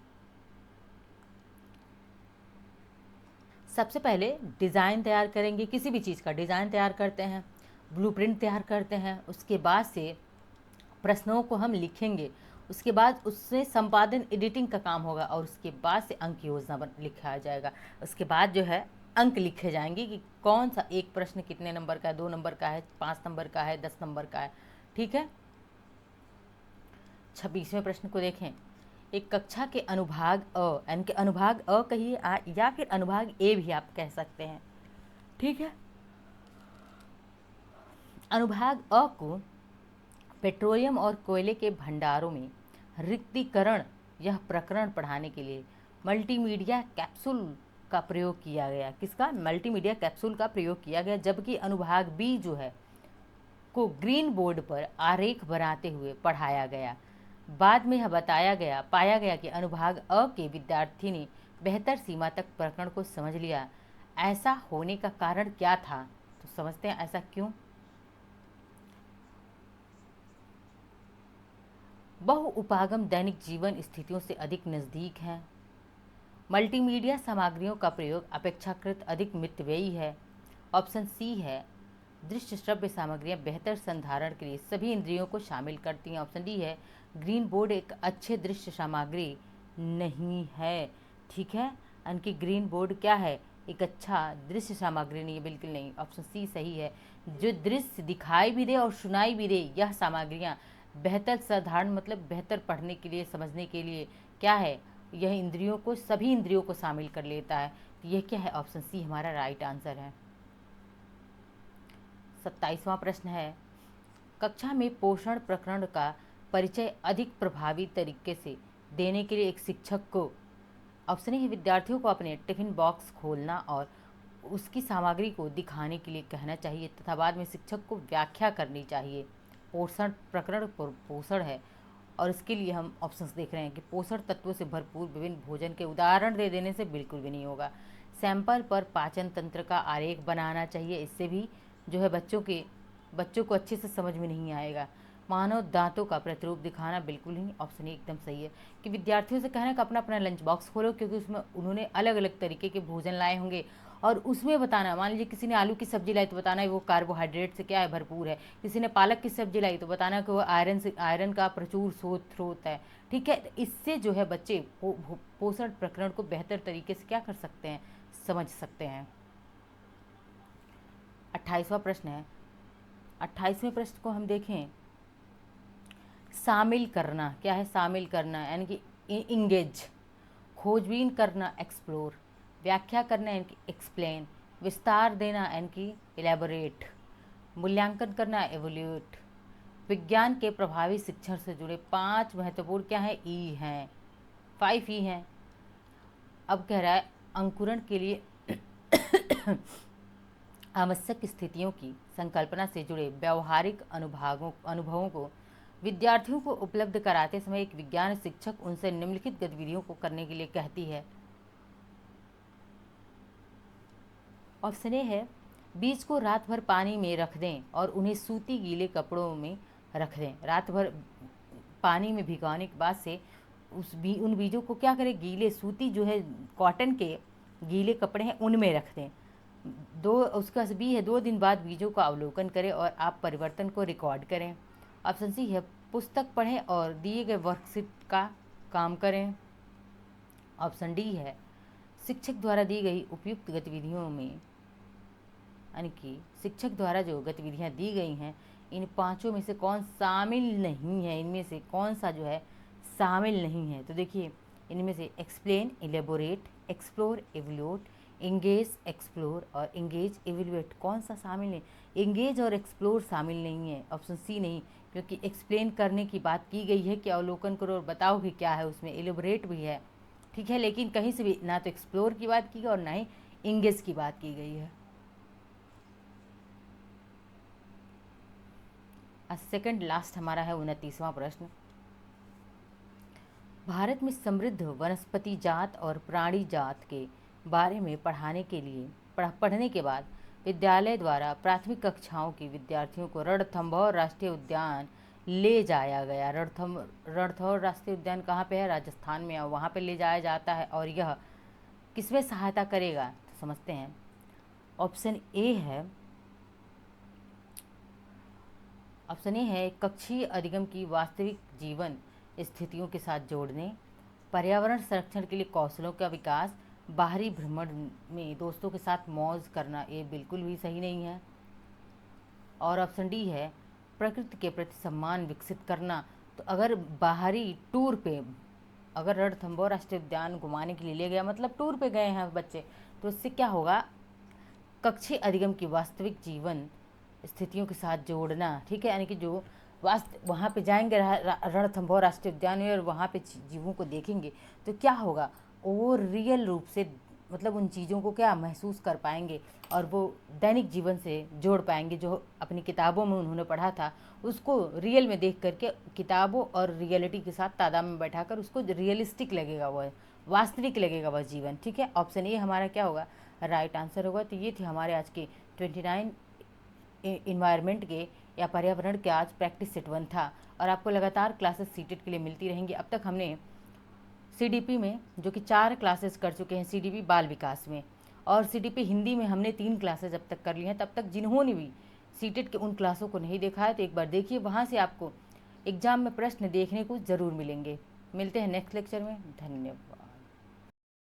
सबसे पहले डिज़ाइन तैयार करेंगे, किसी भी चीज़ का डिज़ाइन तैयार करते हैं, ब्लूप्रिंट तैयार करते हैं, उसके बाद से प्रश्नों को हम लिखेंगे, उसके बाद उससे संपादन एडिटिंग का काम होगा और उसके बाद से अंक योजना लिखा जाएगा। उसके बाद जो है अंक लिखे जाएंगे कि कौन सा एक प्रश्न कितने नंबर का है, 2 नंबर का है, 5 नंबर का है, 10 नंबर का है। ठीक है, 26वें प्रश्न को देखें, एक कक्षा के अनुभाग अ, यानी कि अनुभाग अ कहिए या फिर अनुभाग ए भी आप कह सकते हैं। ठीक है, अनुभाग अ को पेट्रोलियम और कोयले के भंडारों में रिक्तीकरण यह प्रकरण पढ़ाने के लिए मल्टीमीडिया कैप्सूल का प्रयोग किया गया। किसका, मल्टीमीडिया कैप्सूल का प्रयोग किया गया। जबकि अनुभाग बी जो है को ग्रीन बोर्ड पर आरेख बनाते हुए पढ़ाया गया। बाद में यह पाया गया कि अनुभाग अ के विद्यार्थी ने बेहतर सीमा तक प्रकरण को समझ लिया। ऐसा होने का कारण क्या था, तो समझते हैं ऐसा क्यों। बहुउपागम दैनिक जीवन स्थितियों से अधिक नज़दीक हैं। मल्टीमीडिया सामग्रियों का प्रयोग अपेक्षाकृत अधिक मितव्ययी है। ऑप्शन सी है, दृश्य श्रव्य सामग्रियां बेहतर संधारण के लिए सभी इंद्रियों को शामिल करती हैं। ऑप्शन डी है, ग्रीन बोर्ड एक अच्छे दृश्य सामग्री नहीं है। ठीक है, यानी कि ग्रीन बोर्ड क्या है, एक अच्छा दृश्य सामग्री नहीं है, बिल्कुल नहीं। ऑप्शन सी सही है। जो दृश्य दिखाई भी दे और सुनाई भी दे, यह सामग्रियाँ बेहतर साधारण मतलब बेहतर पढ़ने के लिए, समझने के लिए क्या है, यह इंद्रियों को, सभी इंद्रियों को शामिल कर लेता है। तो यह क्या है? ऑप्शन सी हमारा राइट आंसर है। 27वां प्रश्न है, कक्षा में पोषण प्रकरण का परिचय अधिक प्रभावी तरीके से देने के लिए एक शिक्षक को, ऑप्शन ए है विद्यार्थियों को अपने टिफिन बॉक्स खोलना और उसकी सामग्री को दिखाने के लिए कहना चाहिए तथा बाद में शिक्षक को व्याख्या करनी चाहिए। पोषण प्रकरण पोषण है और इसके लिए हम ऑप्शंस देख रहे हैं कि पोषण तत्वों से भरपूर विभिन्न भोजन के उदाहरण दे देने से बिल्कुल भी नहीं होगा। सैंपल पर पाचन तंत्र का आरेख बनाना चाहिए, इससे भी जो है बच्चों को अच्छे से समझ में नहीं आएगा। मानव दांतों का प्रतिरूप दिखाना बिल्कुल नहीं, ऑप्शन ए एकदम सही है। कि विद्यार्थियों से कहना कि अपना अपना लंच बॉक्स खोलो, क्योंकि उसमें उन्होंने अलग अलग तरीके के भोजन लाए होंगे और उसमें बताना, मान लीजिए किसी ने आलू की सब्जी लाई तो बताना वो कार्बोहाइड्रेट से क्या है, भरपूर है। किसी ने पालक की सब्जी लाई तो बताना कि वो आयरन का प्रचुर स्रोत है। ठीक है, तो इससे जो है बच्चे पोषण प्रकरण को बेहतर तरीके से क्या कर सकते हैं, समझ सकते हैं। 28वां प्रश्न है, 28वें प्रश्न को हम देखें, शामिल करना क्या है? शामिल करना यानी कि इंगेज, खोजबीन करना एक्सप्लोर, व्याख्या करना यानी कि एक्सप्लेन, विस्तार देना यानी कि इलेबोरेट, मूल्यांकन करना एवोल्यूट। विज्ञान के प्रभावी शिक्षण से जुड़े 5 महत्वपूर्ण क्या है? ई हैं, 5 ई हैं। अब कह रहा है अंकुरण के लिए आवश्यक स्थितियों की संकल्पना से जुड़े व्यावहारिक अनुभवों को विद्यार्थियों को उपलब्ध कराते समय एक विज्ञान शिक्षक उनसे निम्नलिखित गतिविधियों को करने के लिए कहती है। ऑप्शन ए है बीज को रात भर पानी में रख दें और उन्हें सूती गीले कपड़ों में रख दें। रात भर पानी में भिगोने के बाद से उन बीजों को क्या करें? गीले सूती जो है कॉटन के गीले कपड़े हैं उनमें रख दें। उसका बी है 2 दिन बाद बीजों का अवलोकन करें और आप परिवर्तन को रिकॉर्ड करें। ऑप्शन सी है पुस्तक पढ़ें और दिए गए वर्कशीट का काम करें। ऑप्शन डी है शिक्षक द्वारा दी गई उपयुक्त गतिविधियों में, यानी कि शिक्षक द्वारा जो गतिविधियां दी गई हैं इन 5 में से कौन शामिल नहीं है, इनमें से कौन सा जो है शामिल नहीं है। तो देखिए इनमें से explain, elaborate, explore, evaluate, engage, explore और एंगेज, एवल्यूएट कौन सा शामिल नहीं? एंगेज और एक्सप्लोर शामिल नहीं है, ऑप्शन सी नहीं, क्योंकि एक्सप्लेन करने की बात की गई है कि अवलोकन करो और बताओ कि क्या है उसमें, एलिबोरेट भी है। ठीक है, लेकिन कहीं से भी ना तो एक्सप्लोर की बात की गई और ना ही एंगेज की बात की गई है। सेकंड लास्ट हमारा है 29वां प्रश्न, भारत में समृद्ध वनस्पति जात और प्राणी जात के बारे में पढ़ने के बाद विद्यालय द्वारा प्राथमिक कक्षाओं के विद्यार्थियों को रणथंभौर राष्ट्रीय उद्यान ले जाया गया। रणथंभौर राष्ट्रीय उद्यान कहाँ पे है? राजस्थान में, और वहाँ पे ले जाया जाता है और यह किसमें सहायता करेगा? तो समझते हैं। ऑप्शन ए है कक्षीय अधिगम की वास्तविक जीवन स्थितियों के साथ जोड़ने, पर्यावरण संरक्षण के लिए कौशलों का विकास, बाहरी भ्रमण में दोस्तों के साथ मौज करना, ये बिल्कुल भी सही नहीं है। और ऑप्शन डी है प्रकृति के प्रति सम्मान विकसित करना। तो अगर बाहरी टूर पे, अगर रणथंभौर राष्ट्रीय उद्यान घुमाने के लिए ले गया मतलब टूर पे गए हैं बच्चे, तो इससे क्या होगा? कक्षीय अधिगम की वास्तविक जीवन स्थितियों के साथ जोड़ना। ठीक है, यानी कि जो वहाँ पे जाएंगे रणथंभौर राष्ट्रीय उद्यान में और वहाँ पे जीवों को देखेंगे तो क्या होगा? वो रियल रूप से मतलब उन चीज़ों को क्या महसूस कर पाएंगे और वो दैनिक जीवन से जोड़ पाएंगे, जो अपनी किताबों में उन्होंने पढ़ा था उसको रियल में देख करके, किताबों और रियलिटी के साथ तादाद में बैठाकर उसको रियलिस्टिक लगेगा, वह वास्तविक लगेगा वह जीवन। ठीक है, ऑप्शन ए हमारा क्या होगा? राइट आंसर होगा। तो ये थे हमारे आज के 29 इन्वायरमेंट के या पर्यावरण के आज प्रैक्टिस सेट 1 था और आपको लगातार क्लासेस सीटेट के लिए मिलती रहेंगी। अब तक हमने सीडीपी में जो कि 4 क्लासेस कर चुके हैं, सीडीपी बाल विकास में, और सीडीपी हिंदी में हमने 3 क्लासेस अब तक कर ली हैं। तब तक जिन्होंने भी सीटेट के उन क्लासों को नहीं देखा है तो एक बार देखिए, वहाँ से आपको एग्जाम में प्रश्न देखने को ज़रूर मिलेंगे। मिलते हैं नेक्स्ट लेक्चर में, धन्यवाद।